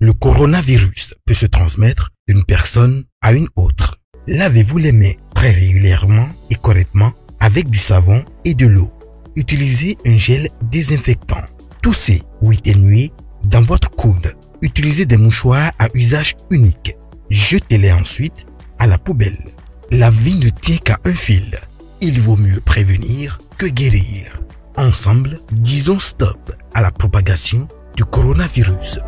Le coronavirus peut se transmettre d'une personne à une autre. Lavez-vous les mains très régulièrement et correctement avec du savon et de l'eau. Utilisez un gel désinfectant. Toussez ou éternuez dans votre coude. Utilisez des mouchoirs à usage unique. Jetez-les ensuite à la poubelle. La vie ne tient qu'à un fil. Il vaut mieux prévenir que guérir. Ensemble, disons stop à la propagation du coronavirus.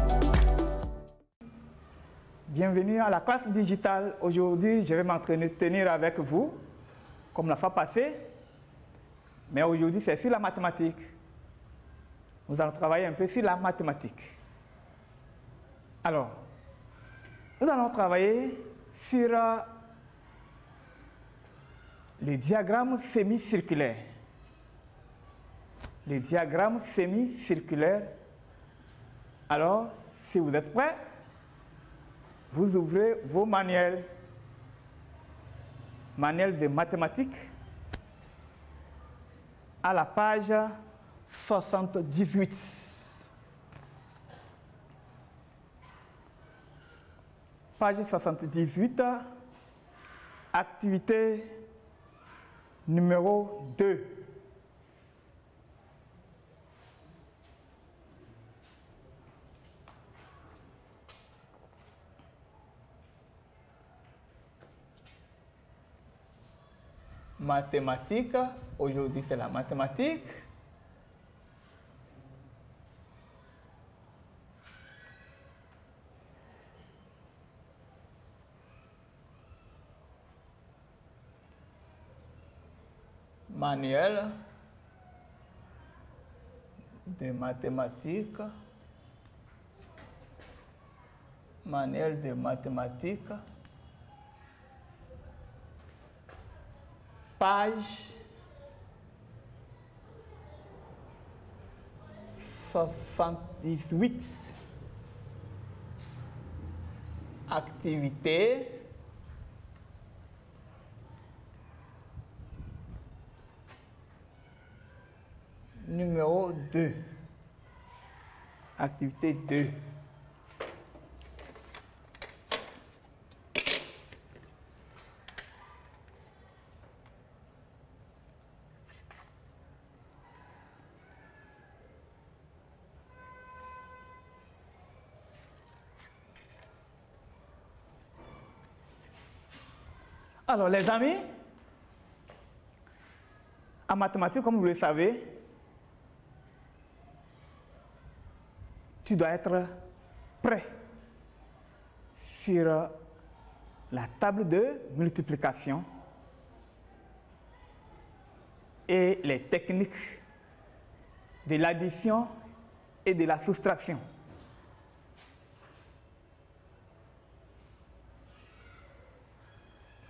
Bienvenue à la classe digitale. Aujourd'hui, je vais m'entretenir avec vous, comme la fois passée. Mais aujourd'hui, c'est sur la mathématique. Nous allons travailler un peu sur la mathématique. Alors, nous allons travailler sur le diagramme semi-circulaire. Le diagramme semi-circulaire. Alors, si vous êtes prêts, vous ouvrez vos manuels de mathématiques à la page 78. Page 78, activité numéro 2. Mathématiques, aujourd'hui c'est la mathématique. Manuel de mathématiques. Manuel de mathématiques. Page 78, activité numéro 2, activité 2. Alors, les amis, en mathématiques, comme vous le savez, tu dois être prêt sur la table de multiplication et les techniques de l'addition et de la soustraction.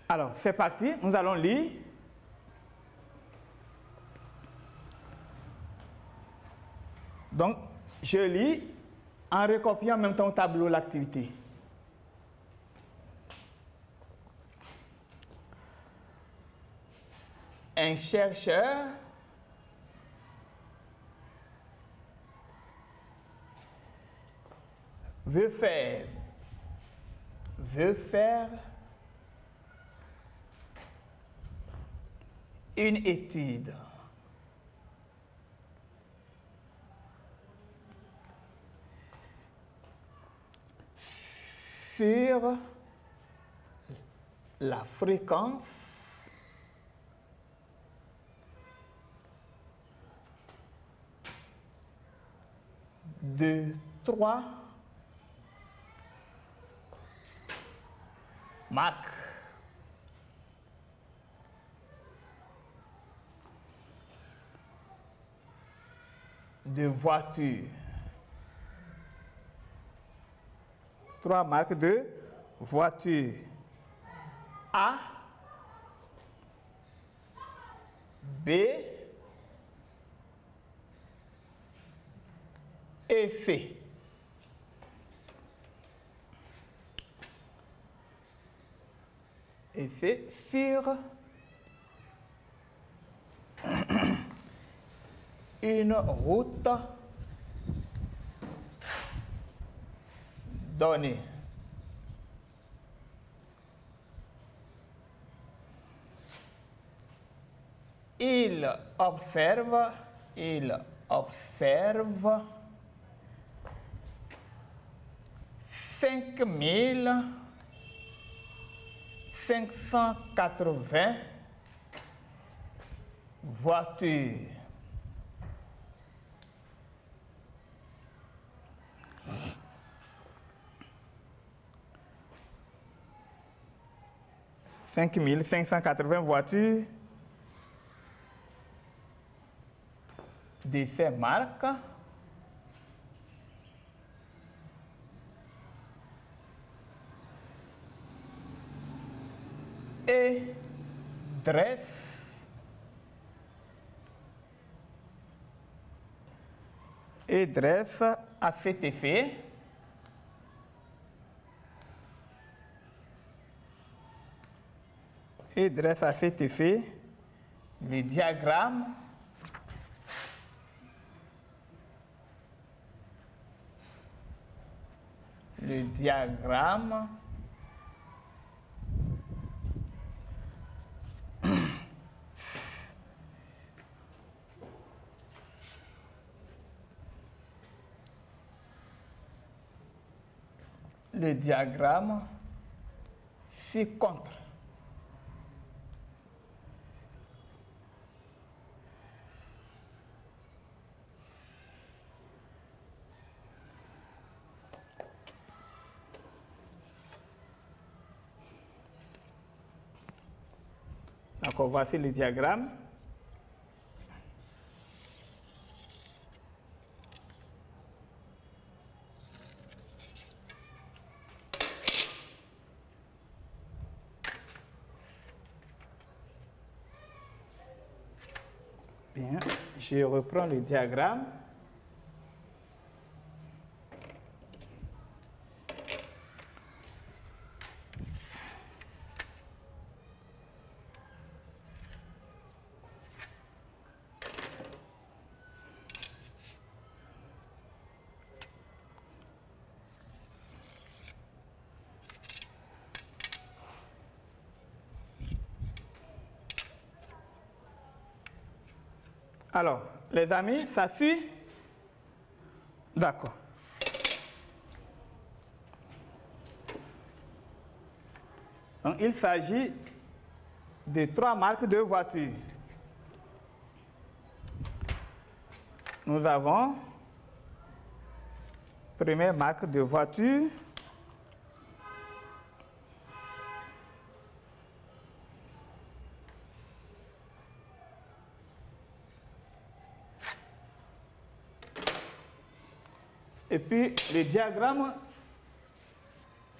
Alors, c'est parti, nous allons lire. Donc, je lis en recopiant en même temps au tableau l'activité. Un chercheur veut faire une étude sur la fréquence de 3 marques de voitures. 3 marques de voitures. A, B et C. Et c'est sur une route donné. Il observe 5580 voitures. « 5580 voitures de ces marques et dresse à cet effet le diagramme ci-contre. D'accord, voici le diagramme. Bien, je reprends le diagramme. Alors, les amis, ça suit? D'accord. Donc, il s'agit de 3 marques de voitures. Nous avons première marque de voiture. Et puis, le diagramme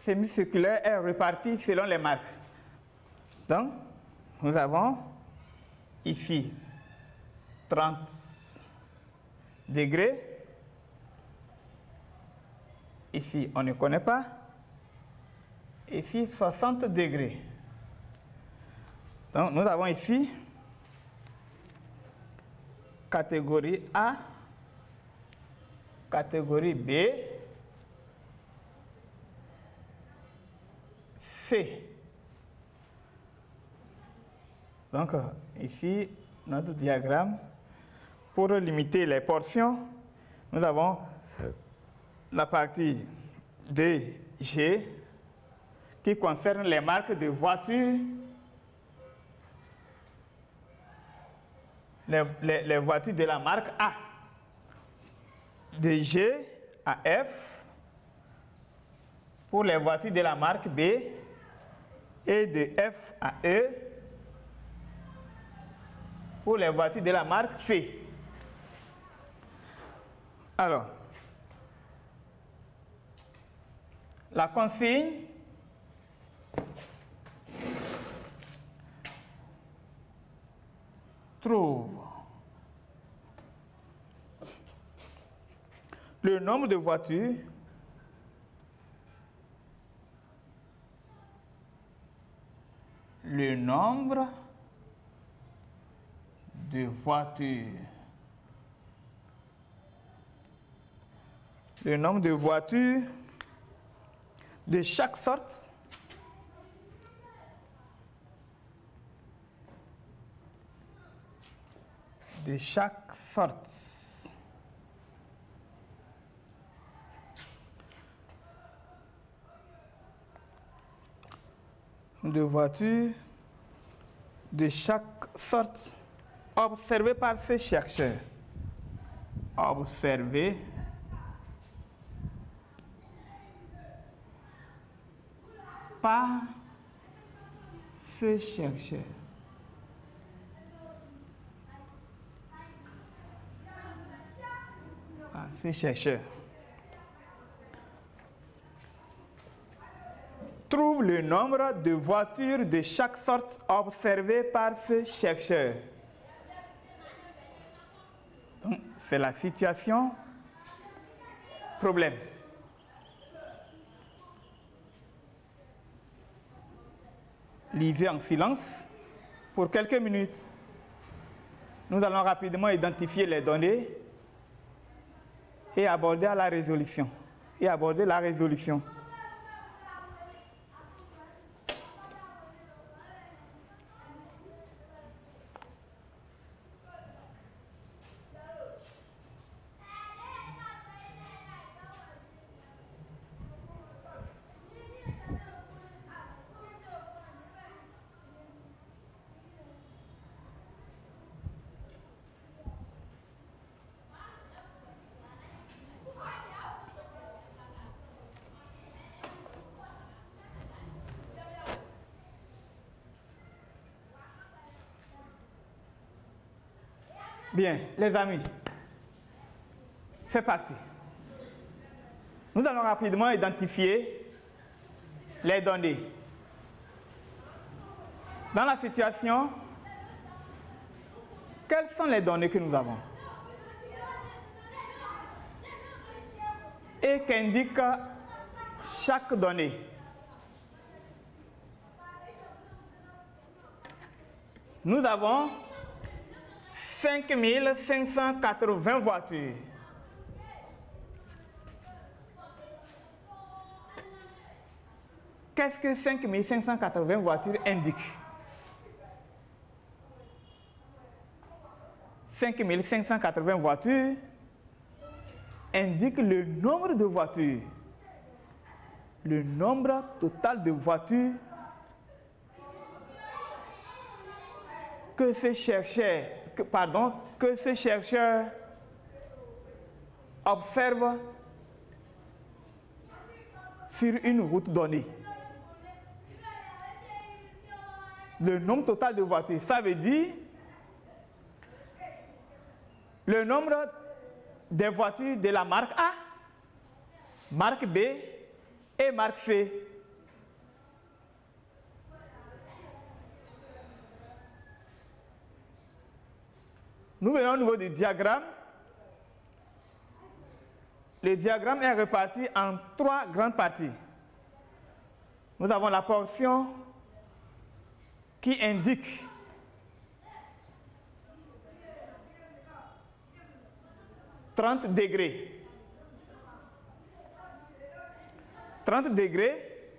semi-circulaire est réparti selon les marques. Donc, nous avons ici 30 degrés. Ici, on ne connaît pas. Ici, 60 degrés. Donc, nous avons ici catégorie A, catégorie B, C. Donc, ici, notre diagramme, pour limiter les portions, nous avons la partie D, G, qui concerne les marques de voitures, les voitures de la marque A. De G à F pour les voitures de la marque B et de F à E pour les voitures de la marque C. Alors, la consigne trouve le nombre de voitures le nombre de voitures de chaque sorte de voitures de chaque sorte observées par ces chercheurs. Observées par ces chercheurs. Par ces chercheurs. Trouve le nombre de voitures de chaque sorte observées par ce chercheur. Donc, c'est la situation problème. Lisez en silence pour quelques minutes. Nous allons rapidement identifier les données et aborder la résolution. Bien, les amis, c'est parti. Nous allons rapidement identifier les données. Dans la situation, quelles sont les données que nous avons? Et qu'indique chaque donnée? Nous avons 5580 voitures. Qu'est-ce que 5580 voitures indiquent? 5580 voitures indiquent le nombre de voitures, le nombre total de voitures que ce chercheur observe sur une route donnée. Le nombre total de voitures, ça veut dire le nombre des voitures de la marque A, marque B et marque C. Nous venons au niveau du diagramme. Le diagramme est réparti en 3 grandes parties. Nous avons la portion qui indique « 30 degrés ». 30 degrés,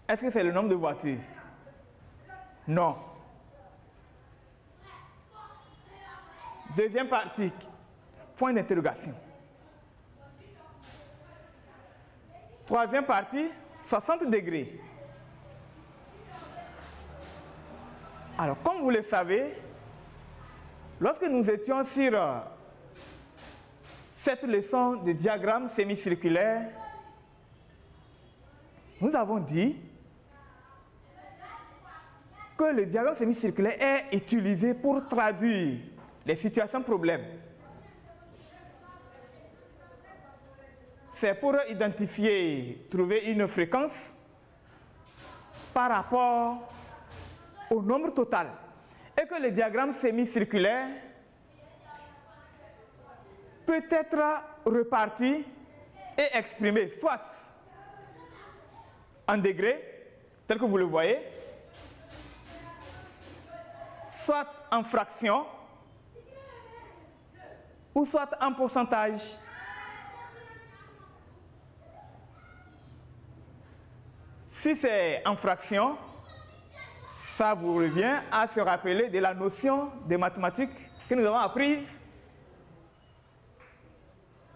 est-ce que c'est le nombre de voitures? Non. Deuxième partie, point d'interrogation. Troisième partie, 60 degrés. Alors, comme vous le savez, lorsque nous étions sur cette leçon de diagramme semi-circulaire, nous avons dit que le diagramme semi-circulaire est utilisé pour traduire les situations problèmes. C'est pour identifier, trouver une fréquence par rapport au nombre total. Et que le diagramme semi-circulaire peut être reparti et exprimé soit en degrés, tel que vous le voyez, soit en fractions, ou soit en pourcentage. Si c'est en fraction, ça vous revient à se rappeler de la notion de mathématiques que nous avons apprise,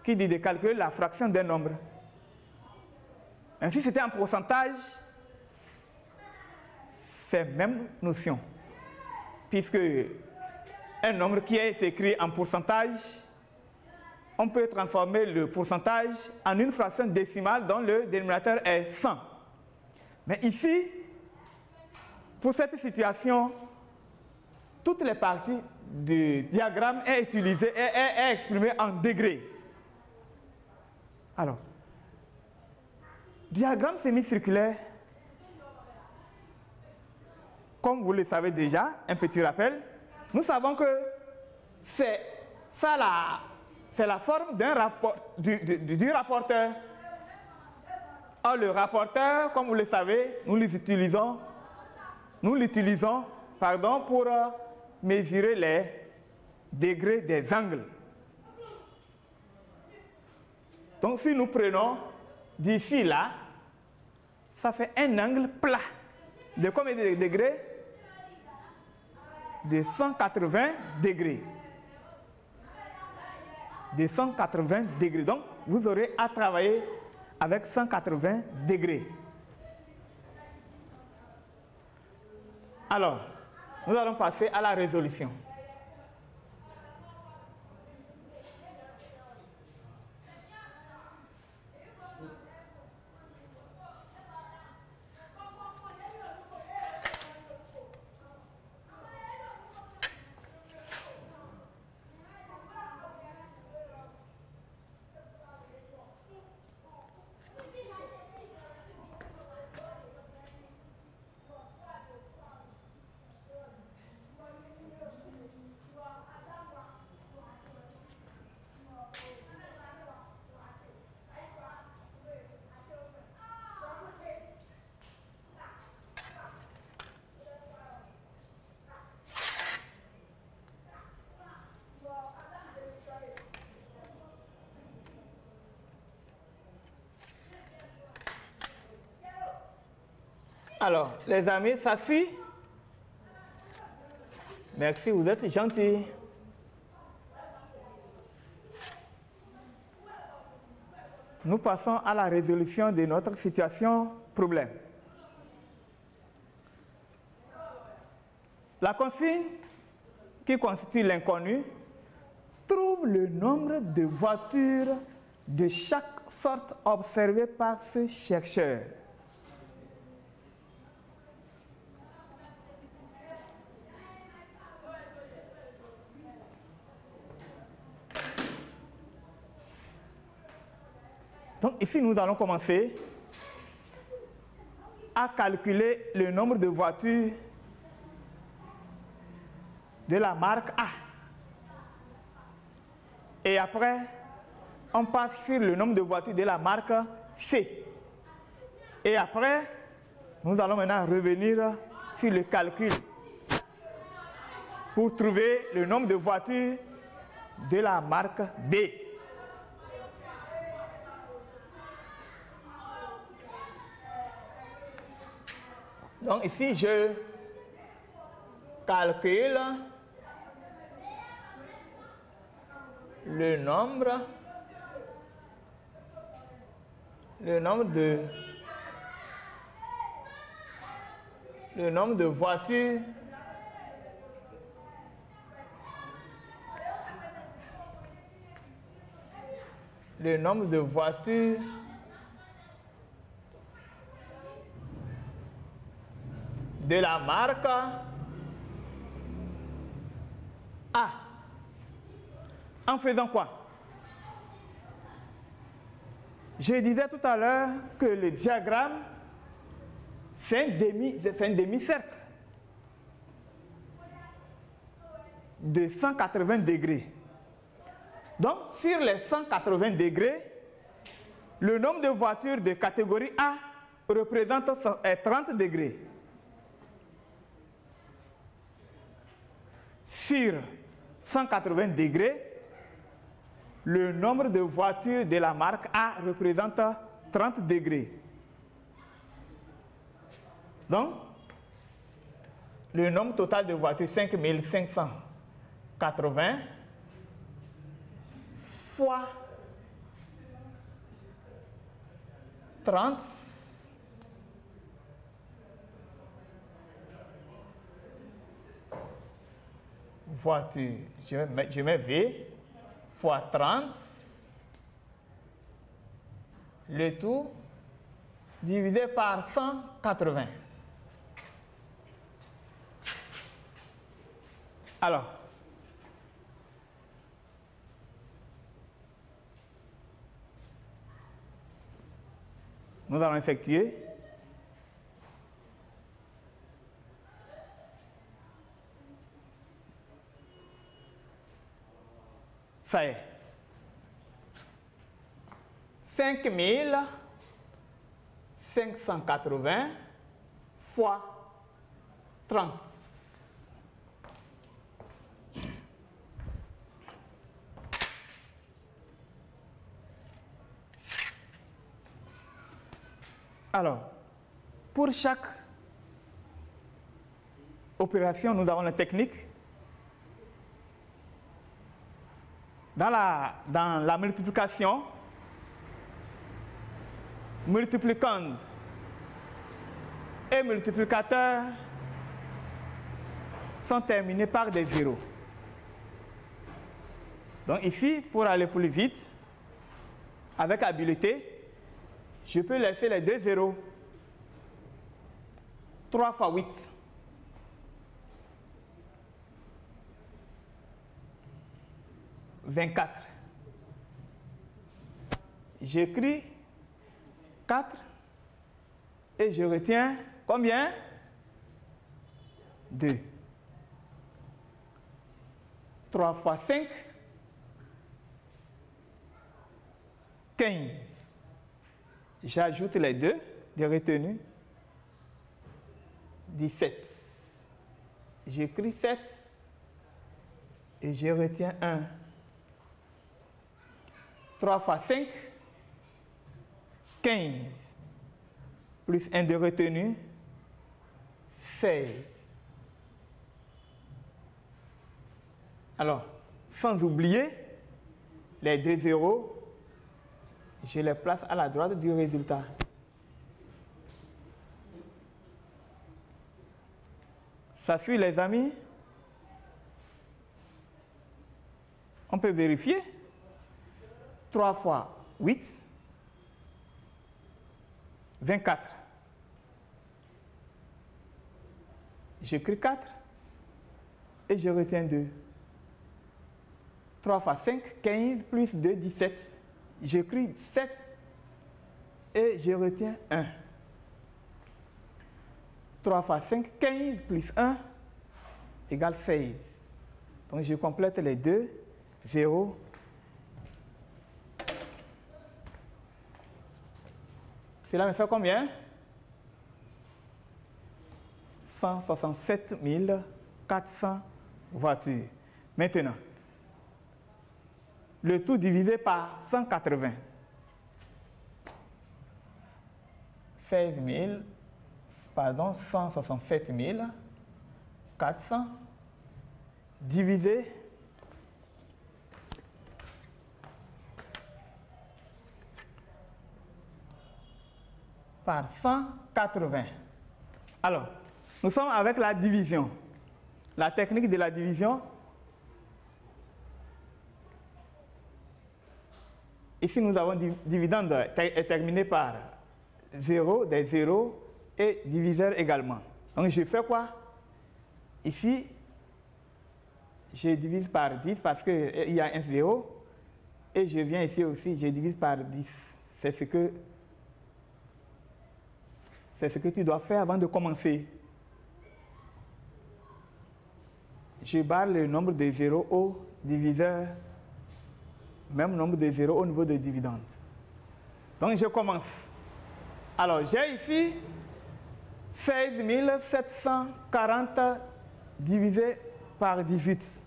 qui dit de calculer la fraction d'un nombre. Ainsi, c'était en pourcentage, c'est la même notion, puisque un nombre qui est écrit en pourcentage, on peut transformer le pourcentage en une fraction décimale dont le dénominateur est 100. Mais ici, pour cette situation, toutes les parties du diagramme est utilisée et est exprimée en degrés. Alors, diagramme sémicirculaire, comme vous le savez déjà, un petit rappel, nous savons que c'est la forme d'un rapport, du rapporteur. Or, le rapporteur, comme vous le savez, nous l'utilisons pour mesurer les degrés des angles. Donc, si nous prenons d'ici là, ça fait un angle plat. De combien de degrés? De 180 degrés. De 180 degrés. Donc, vous aurez à travailler avec 180 degrés. Alors, nous allons passer à la résolution. Alors, les amis, ça suit. Merci, vous êtes gentils. Nous passons à la résolution de notre situation problème. La consigne qui constitue l'inconnu trouve le nombre de voitures de chaque sorte observées par ce chercheur. Donc ici, nous allons commencer à calculer le nombre de voitures de la marque A. Et après, on passe sur le nombre de voitures de la marque C. Et après, nous allons maintenant revenir sur le calcul pour trouver le nombre de voitures de la marque B. Donc ici, je calcule le nombre de voitures de la marque A. En faisant quoi? Je disais tout à l'heure que le diagramme, c'est un demi-cercle de 180 degrés. Donc, sur les 180 degrés, le nombre de voitures de catégorie A représente 30 degrés. Sur 180 degrés, le nombre de voitures de la marque A représente 30 degrés. Donc, le nombre total de voitures, 5580 fois 30 voitures, je mets V fois 30, le tout divisé par 180. Alors, nous allons effectuer ça est 5580 fois 30. Alors, pour chaque opération, nous avons la technique. Dans la multiplication, multiplicand et multiplicateur sont terminés par des zéros. Donc ici, pour aller plus vite, avec habileté, je peux laisser les deux zéros. 3 fois 8. « 24. J'écris 4 et je retiens combien? 2. 3 fois 5, 15. J'ajoute les deux de retenue. 17. J'écris 7 et je retiens 1. 3 fois 5, 15. Plus 1 de retenue, 16. Alors, sans oublier les deux zéros, je les place à la droite du résultat. Ça suit, les amis? On peut vérifier. 3 fois 8, 24. J'écris 4 et je retiens 2. 3 fois 5, 15 plus 2, 17. J'écris 7 et je retiens 1. 3 fois 5, 15 plus 1 égale 16. Donc je complète les deux, 0. Cela me fait combien? 167 400 voitures. Maintenant, le tout divisé par 180. 167 400 divisé par 180. Alors, nous sommes avec la division. La technique de la division. Ici, nous avons dividende est terminé par 0, des 0 et diviseur également. Donc, je fais quoi? Ici, je divise par 10 parce qu'il y a un 0. Et je viens ici aussi, je divise par 10. C'est ce que tu dois faire avant de commencer. Je barre le nombre de 0 au diviseur, même nombre de 0 au niveau de dividende. Donc je commence. Alors j'ai ici 16 740 divisé par 18.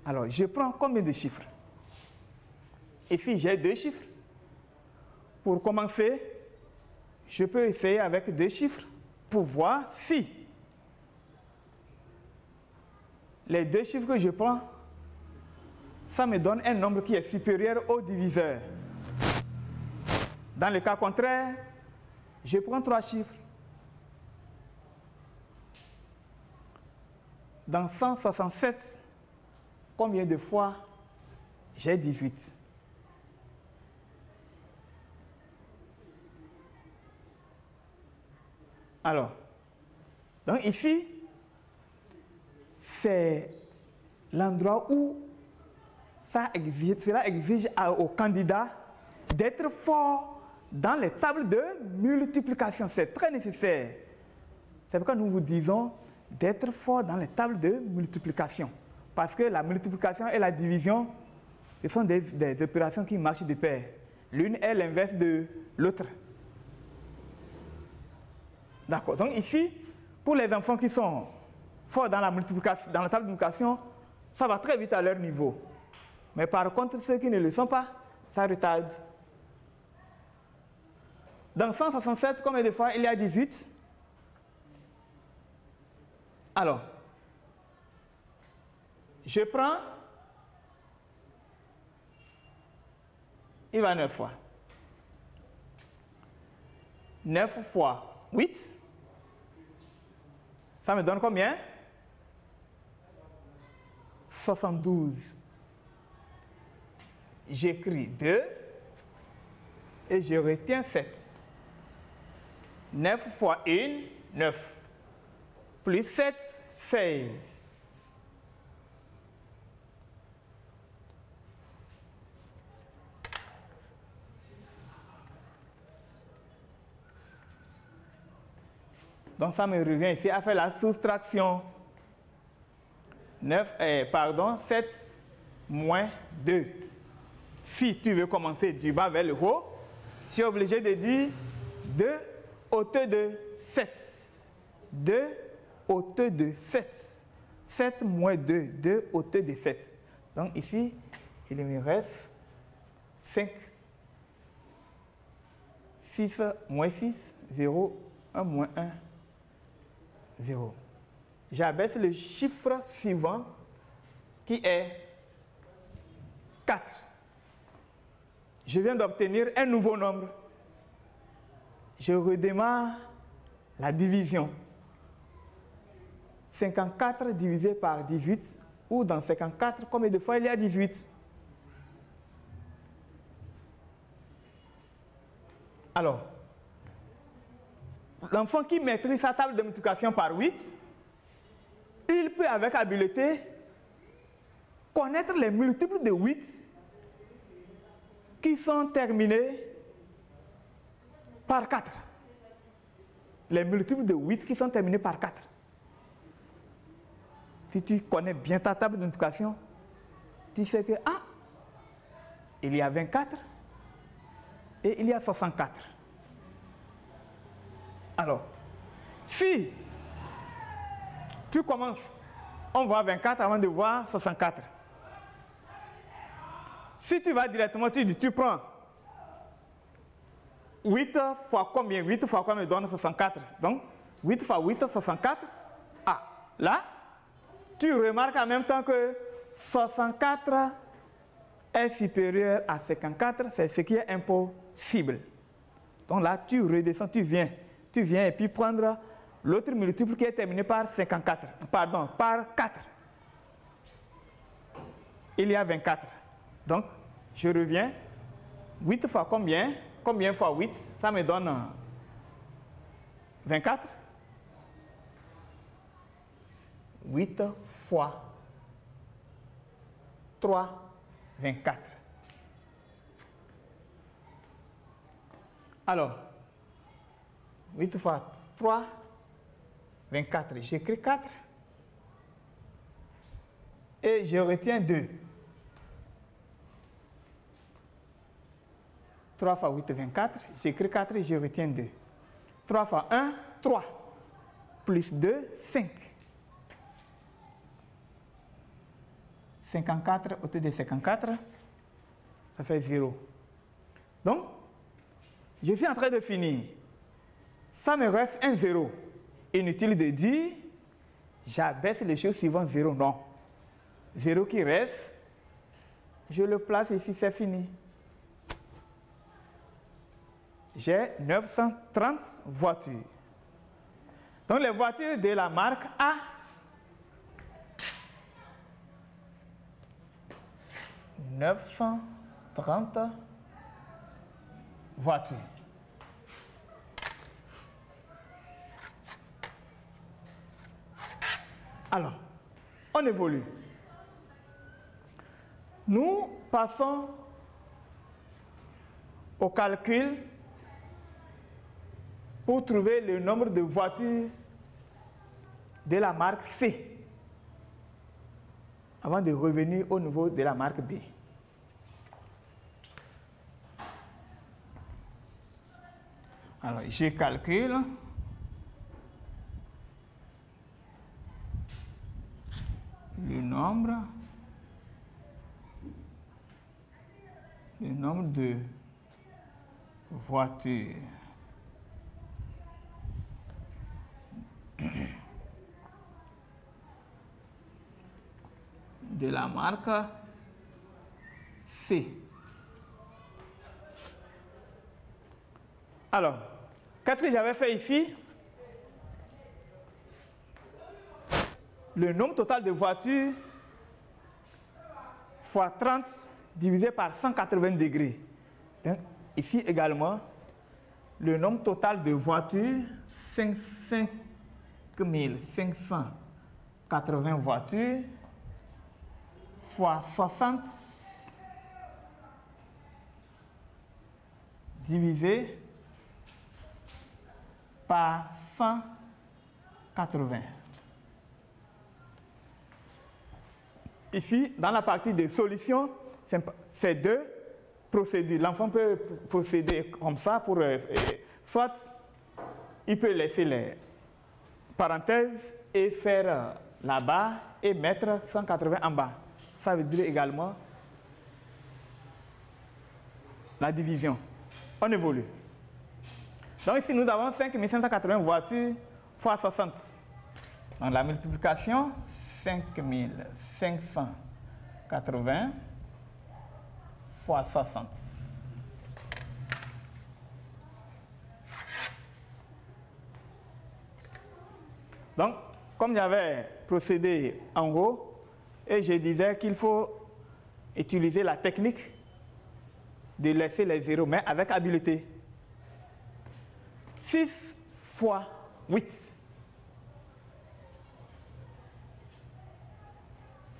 Alors je prends combien de chiffres? Ici j'ai 2 chiffres. Pour commencer, je peux essayer avec 2 chiffres. pour voir si les deux chiffres que je prends, ça me donne un nombre qui est supérieur au diviseur. Dans le cas contraire, je prends 3 chiffres. Dans 167, combien de fois j'ai 18? Alors, donc ici, c'est l'endroit où cela exige au candidat d'être fort dans les tables de multiplication. C'est très nécessaire. C'est pourquoi nous vous disons d'être fort dans les tables de multiplication. Parce que la multiplication et la division, ce sont des opérations qui marchent de pair. L'une est l'inverse de l'autre. D'accord. Donc ici, pour les enfants qui sont forts dans la multiplication, dans la table de multiplication, ça va très vite à leur niveau. Mais par contre, ceux qui ne le sont pas, ça retarde. Dans 167, combien de fois il y a 18? Alors, je prends, il va 9 fois. 9 fois 8, ça me donne combien? 72. J'écris 2 et je retiens 7. 9 fois 1, 9. Plus 7, 16. Donc ça me revient ici à faire la soustraction. 7 moins 2. Si tu veux commencer du bas vers le haut, tu es obligé de dire 2 hauteur de 7. 2 hauteur de 7. 7 moins 2, 2 hauteur de 7. Donc ici, il me reste 5. 6 moins 6, 0. 1 moins 1, 0. J'abaisse le chiffre suivant qui est 4. Je viens d'obtenir un nouveau nombre. Je redémarre la division. 54 divisé par 18, ou dans 54, combien de fois il y a 18? Alors, l'enfant qui maîtrise sa table de multiplication par 8, il peut avec habileté connaître les multiples de 8 qui sont terminés par 4. Les multiples de 8 qui sont terminés par 4. Si tu connais bien ta table de multiplication, tu sais que, il y a 24 et il y a 64. Alors, si tu commences, on voit 24 avant de voir 64. Si tu vas directement, tu prends 8 fois combien? 8 fois combien donne 64? Donc, 8 fois 8, 64. Là, tu remarques en même temps que 64 est supérieur à 54, c'est ce qui est impossible. Donc là, tu redescends, tu viens et puis prendre l'autre multiple qui est terminé par 54, pardon, par 4. Il y a 24. Donc, je reviens. 8 fois combien? Combien fois 8? Ça me donne 24. 8 fois 3, 24. Alors, 8 fois 3, 24. J'écris 4 et je retiens 2. 3 fois 8, 24. J'écris 4 et je retiens 2. 3 fois 1, 3. Plus 2, 5. 54 au-dessus de 54, ça fait 0. Donc, je suis en train de finir. Ça me reste un 0. inutile de dire, j'abaisse les choses suivant 0. Non. 0 qui reste, je le place ici, c'est fini. J'ai 930 voitures. Donc les voitures de la marque A, « 930 voitures. Alors, on évolue. Nous passons au calcul pour trouver le nombre de voitures de la marque C avant de revenir au niveau de la marque B. Alors, je calcule. Le nombre de voitures de la marque C. Alors, qu'est-ce que j'avais fait ici? Le nombre total de voitures fois 30 divisé par 180 degrés. Donc, ici également, le nombre total de voitures, 5580 voitures, fois 60 divisé par 180. Ici, dans la partie des solutions, c'est deux procédures. L'enfant peut procéder comme ça pour soit il peut laisser les parenthèses et faire la barre et mettre 180 en bas. Ça veut dire également la division. On évolue. Donc ici, nous avons 5580 voitures fois 60. Donc la multiplication, 5580 fois 60. Donc, comme j'avais procédé en haut, et je disais qu'il faut utiliser la technique de laisser les zéros, mais avec habileté. 6 fois 8.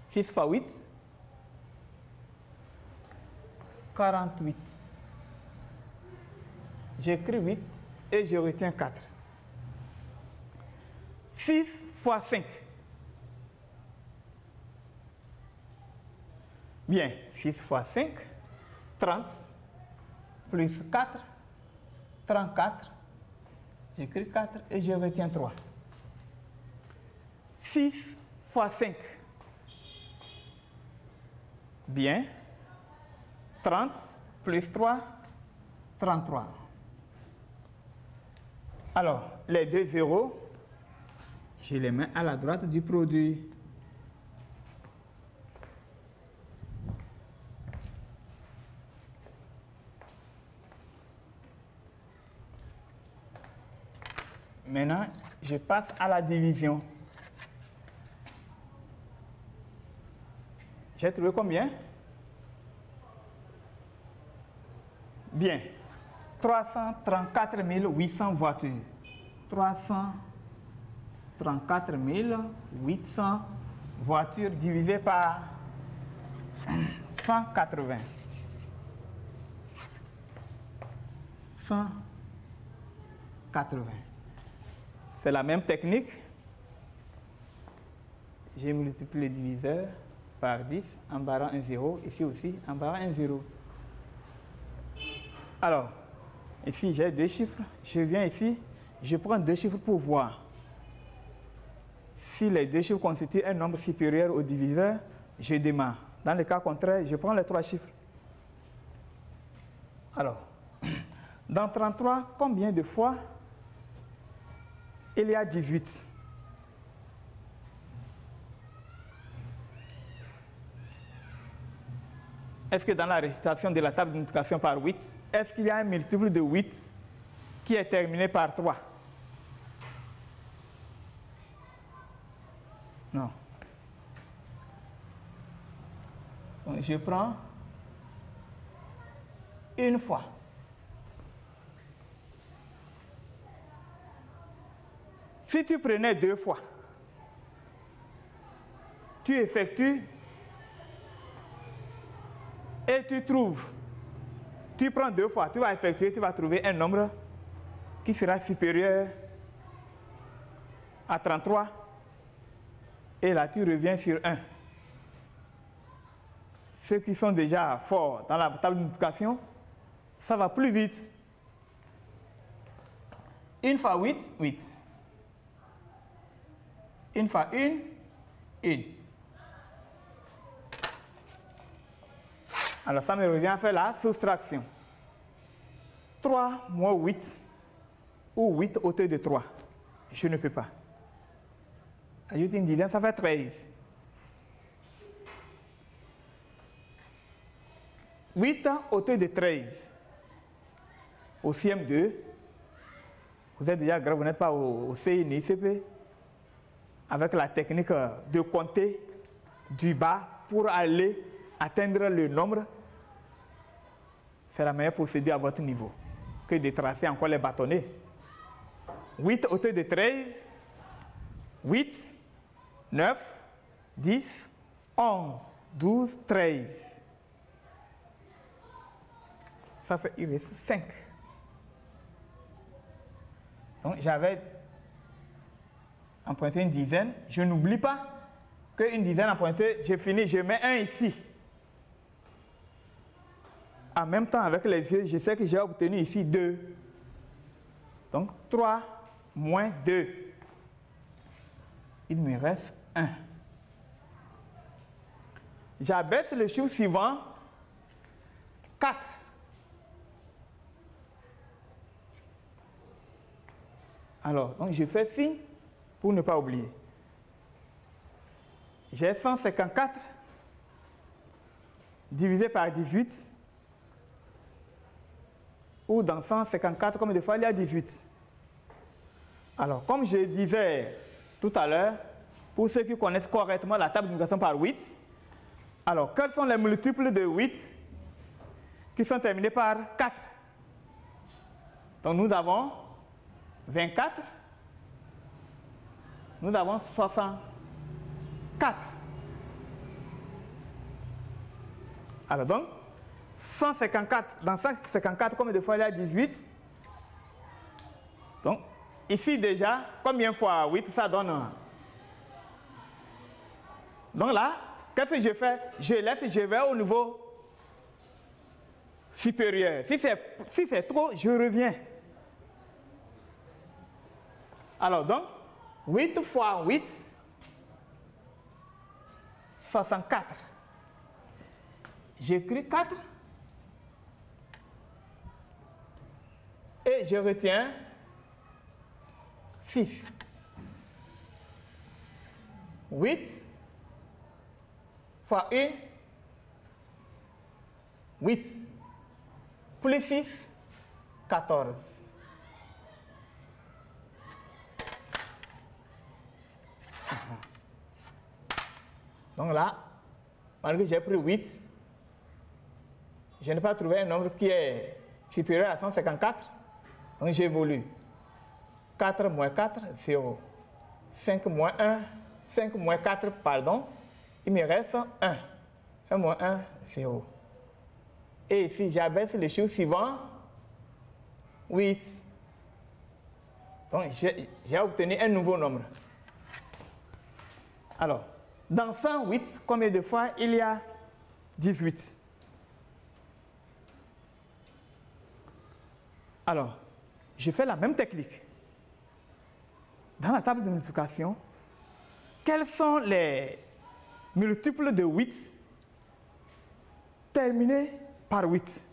6 fois 8, 48. J'écris 8 et je retiens 4. 6 fois 5. Bien, 6 fois 5, 30, plus 4, 34. J'écris 4 et je retiens 3. 6 fois 5. Bien. 30 plus 3, 33. Alors, les deux zéros, je les mets à la droite du produit. Maintenant, je passe à la division. J'ai trouvé combien? Bien. 334 800 voitures. 334 800 voitures divisées par 180. 180. C'est la même technique. J'ai multiplié le diviseur par 10 en barrant un 0. Ici aussi, en barrant un 0. Alors, ici j'ai deux chiffres. Je viens ici, je prends deux chiffres pour voir. Si les deux chiffres constituent un nombre supérieur au diviseur, je démarre. Dans le cas contraire, je prends les trois chiffres. Alors, dans 33, combien de fois il y a 18. Est-ce que dans la récitation de la table de multiplication par 8, est-ce qu'il y a un multiple de 8 qui est terminé par 3? Non. Donc, je prends une fois. Si tu prenais 2 fois, tu effectues et tu trouves. Tu prends 2 fois, tu vas effectuer, tu vas trouver un nombre qui sera supérieur à 33. Et là, tu reviens sur 1. Ceux qui sont déjà forts dans la table de multiplication, ça va plus vite. 1 fois 8, 8. 1 fois 1, 1. Alors, ça me revient à faire la soustraction. 3 moins 8, ou 8 hauteur de 3. Je ne peux pas. Ajoute une dizaine, ça fait 13. 8 hauteur de 13. Au CM2, vous êtes déjà grave, vous n'êtes pas au CNI, CP, avec la technique de compter du bas pour aller atteindre le nombre. C'est la meilleure procédure à votre niveau que de tracer encore les bâtonnets. 8 hauteur de 13, 8, 9, 10, 11, 12, 13. Ça fait, il reste 5. Donc j'avais emprunté une dizaine. Je n'oublie pas qu'une dizaine empruntée, j'ai fini, je mets 1 ici. En même temps, avec les yeux, je sais que j'ai obtenu ici 2. Donc 3 moins 2. Il me reste 1. J'abaisse le chiffre suivant, 4. Alors, donc je fais signe pour ne pas oublier. J'ai 154 divisé par 18. Ou dans 154, combien de fois il y a 18? Alors, comme je disais tout à l'heure, pour ceux qui connaissent correctement la table de multiplication par 8, alors, quels sont les multiples de 8 qui sont terminés par 4? Donc, nous avons 24, nous avons 64. Alors donc, 154, dans 154, combien de fois il y a 18? Donc, ici déjà, combien fois 8, ça donne? Donc là, qu'est-ce que je fais? Je laisse, je vais au niveau supérieur. Si c'est trop, je reviens. Alors donc, 8 fois 8, 64. J'écris 4 et je retiens 6. 8 fois 1, 8. Plus 6, 14. Donc là, malgré que j'ai pris 8, je n'ai pas trouvé un nombre qui est supérieur à 154. Donc j'évolue. 4 moins 4, 0. 5 moins 1, 5 moins 4, pardon. Il me reste 1. 1 moins 1, 0. Et ici, j'abaisse le chiffre suivant, 8. Donc j'ai obtenu un nouveau nombre. Alors, dans 108, combien de fois il y a 18? Alors, je fais la même technique. Dans la table de multiplication, quels sont les multiples de 8 terminés par 8?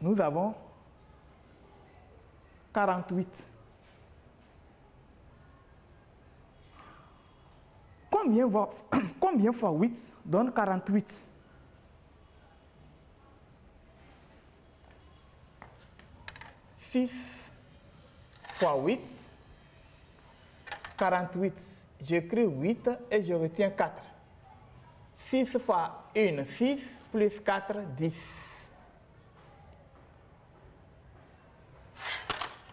Nous avons 48. Combien fois 8 donne 48? Six fois 8, 48. J'écris 8 et je retiens 4. 6 fois 1, 6, plus 4, 10.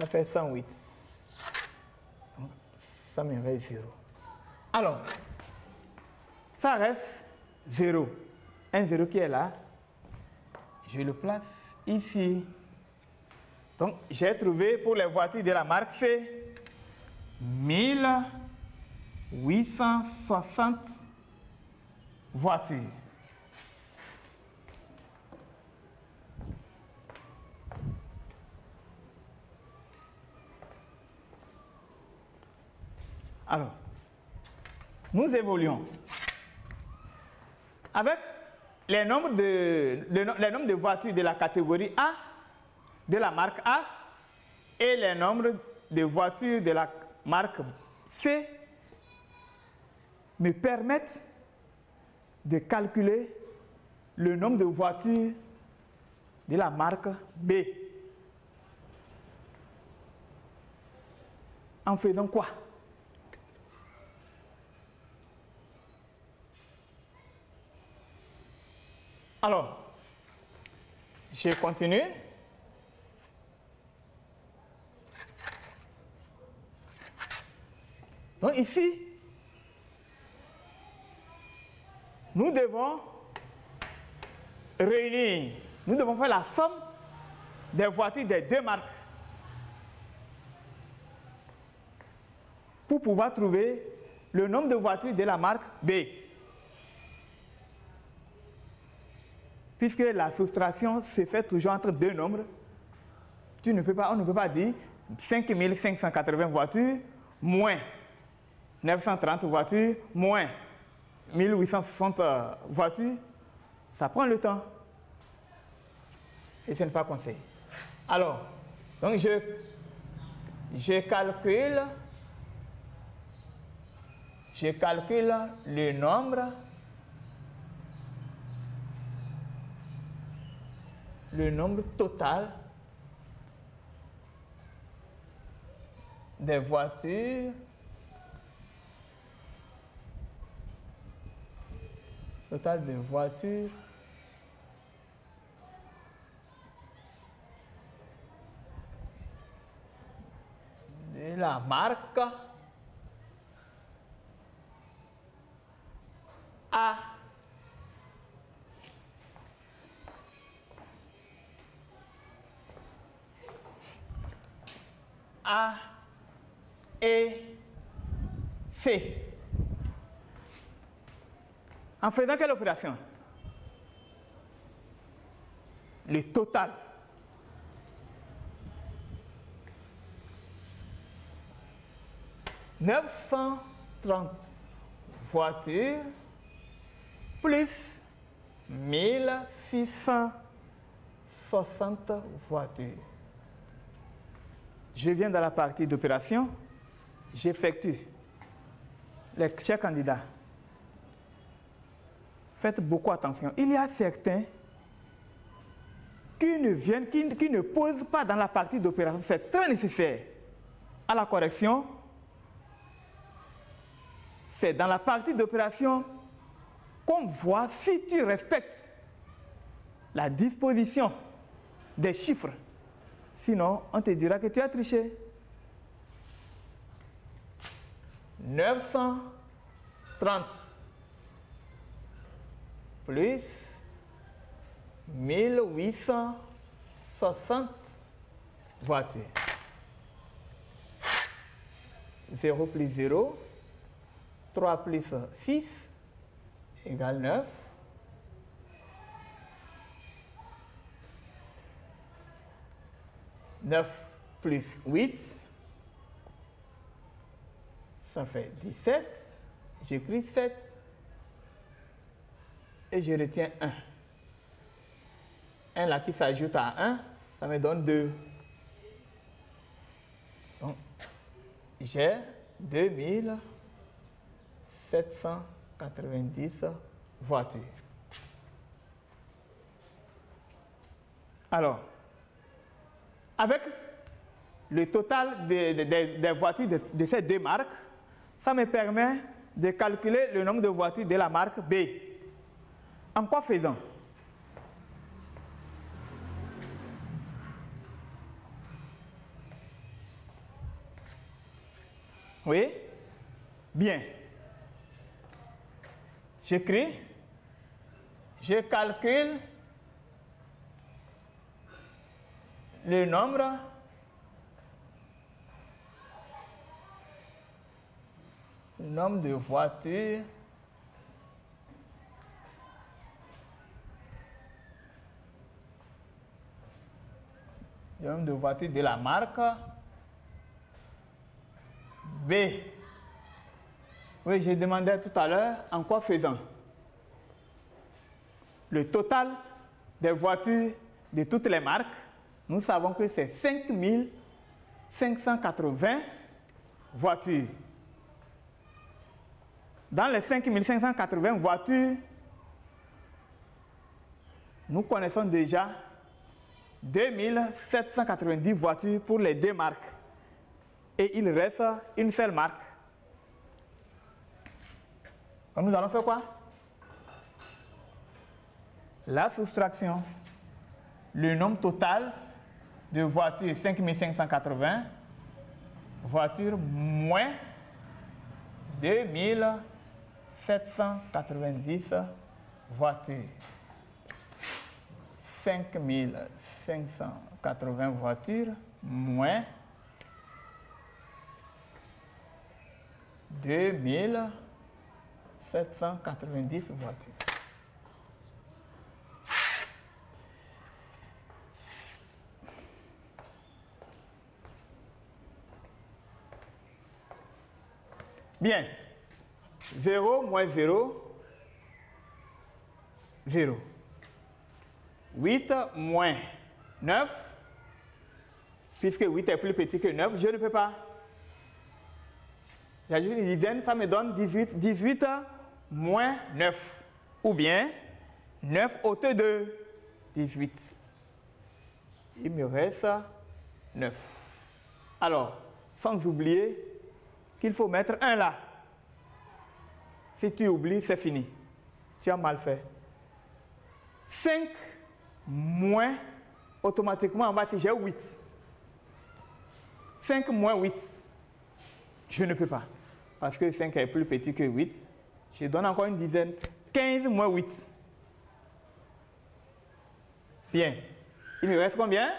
Ça fait 108. Donc, ça me reste 0. Alors, ça reste 0. Un 0 qui est là. Je le place ici. Donc, j'ai trouvé pour les voitures de la marque C 1860 voitures. Alors, nous évoluons avec les nombres de voitures de la catégorie A, de la marque A, et les nombres de voitures de la marque C me permettent de calculer le nombre de voitures de la marque B. En faisant quoi? Alors, je continue. Donc ici, nous devons réunir, nous devons faire la somme des voitures des deux marques pour pouvoir trouver le nombre de voitures de la marque B. Puisque la soustraction se fait toujours entre deux nombres, on ne peut pas dire 5580 voitures moins 930 voitures moins 1860 voitures. Ça prend le temps. Et ce n'est pas conseillé. Alors, donc je calcule le nombre total des voitures de la marque A. A et C. En faisant quelle opération? Le total. « 930 voitures plus 1660 voitures. Je viens dans la partie d'opération, j'effectue. Les chers candidats, faites beaucoup attention. Il y a certains qui ne posent pas dans la partie d'opération. C'est très nécessaire. À la correction, c'est dans la partie d'opération qu'on voit si tu respectes la disposition des chiffres. Sinon, on te dira que tu as triché. 930 plus 1860 voitures. 0 plus 0, 3 plus 6 égale 9. 9 plus 8, ça fait 17. J'écris 7 et je retiens 1. 1 là qui s'ajoute à 1, ça me donne 2. j'ai 2790 voitures. Alors, avec le total des voitures de ces deux marques, ça me permet de calculer le nombre de voitures de la marque B. En quoi faisant? Oui? Bien. J'écris, je calcule le nombre de voitures de la marque B. Oui, j'ai demandé tout à l'heure en quoi faisant. Le total des voitures de toutes les marques, nous savons que c'est 5580 voitures. Dans les 5580 voitures, nous connaissons déjà 2790 voitures pour les deux marques. Et il reste une seule marque. Donc nous allons faire quoi? La soustraction. Le nombre total de voitures 5580, voitures moins 2790 voitures. 5580 voitures moins 2790 voitures. Bien. 0 moins 0, 0. 8 moins 9, puisque 8 est plus petit que 9, je ne peux pas. J'ajoute une dizaine, ça me donne 18. 18 moins 9. Ou bien 9 ôté de 18. Il me reste 9. Alors, sans oublier qu'il faut mettre 1 là. Si tu oublies, c'est fini. Tu as mal fait. 5 moins, automatiquement en bas, si j'ai 8. 5 moins 8. Je ne peux pas. Parce que 5 est plus petit que 8. Je donne encore une dizaine. 15 moins 8. Bien. Il me reste combien?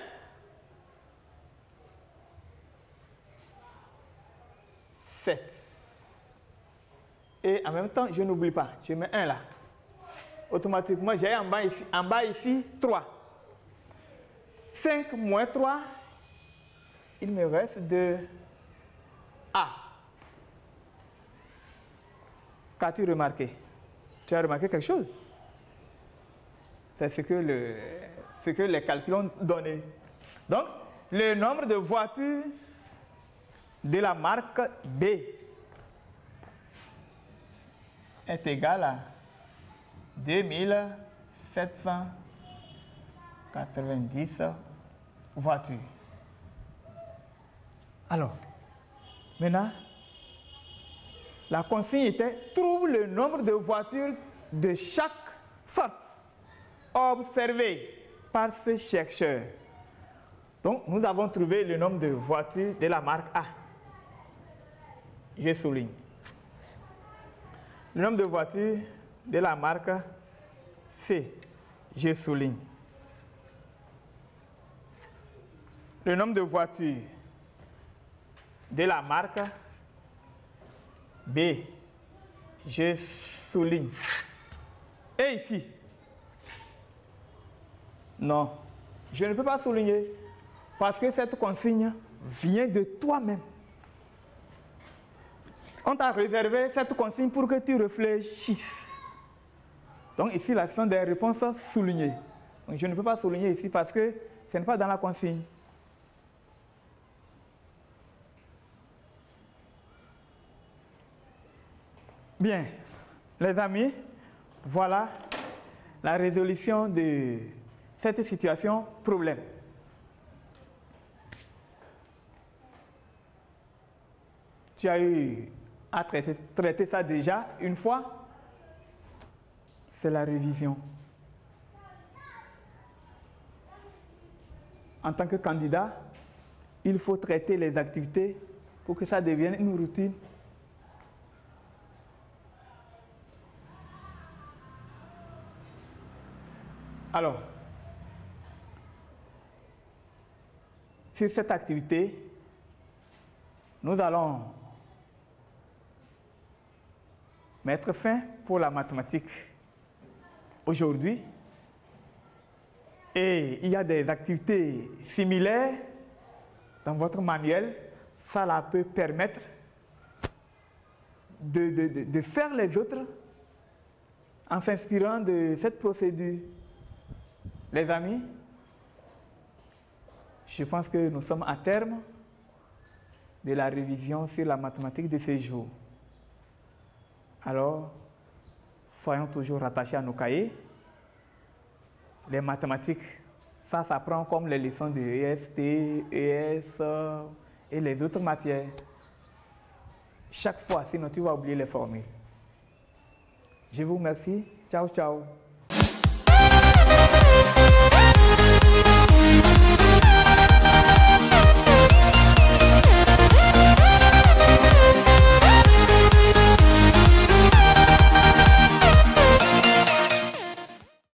7. Et en même temps, je n'oublie pas. Je mets 1 là. Automatiquement, j'ai en bas ici 3. 5 moins 3, il me reste 2 A. Qu'as-tu remarqué? Tu as remarqué quelque chose? C'est ce que les calculs ont donné. Donc, le nombre de voitures de la marque B est égal à 2790 voitures. Alors, maintenant, la consigne était: trouve le nombre de voitures de chaque sorte observées par ce chercheur. Donc, nous avons trouvé le nombre de voitures de la marque A. Je souligne. Le nombre de voitures de la marque C. Je souligne. Le nombre de voitures de la marque B. Je souligne. Et ici? Non, je ne peux pas souligner parce que cette consigne vient de toi-même. On t'a réservé cette consigne pour que tu réfléchisses. Donc ici, là, ce sont des réponses soulignées. Donc je ne peux pas souligner ici parce que ce n'est pas dans la consigne. Bien, les amis, voilà la résolution de cette situation problème. Tu as eu à traiter ça déjà une fois. C'est la révision. En tant que candidat, il faut traiter les activités pour que ça devienne une routine. Alors, sur cette activité, nous allons mettre fin pour la mathématique aujourd'hui. Et il y a des activités similaires dans votre manuel. Ça peut permettre de faire les autres en s'inspirant de cette procédure. Les amis, je pense que nous sommes à terme de la révision sur la mathématique de ce jour. Alors, soyons toujours rattachés à nos cahiers. Les mathématiques, ça s'apprend comme les leçons de EST, ES et les autres matières. Chaque fois, sinon tu vas oublier les formules. Je vous remercie. Ciao, ciao.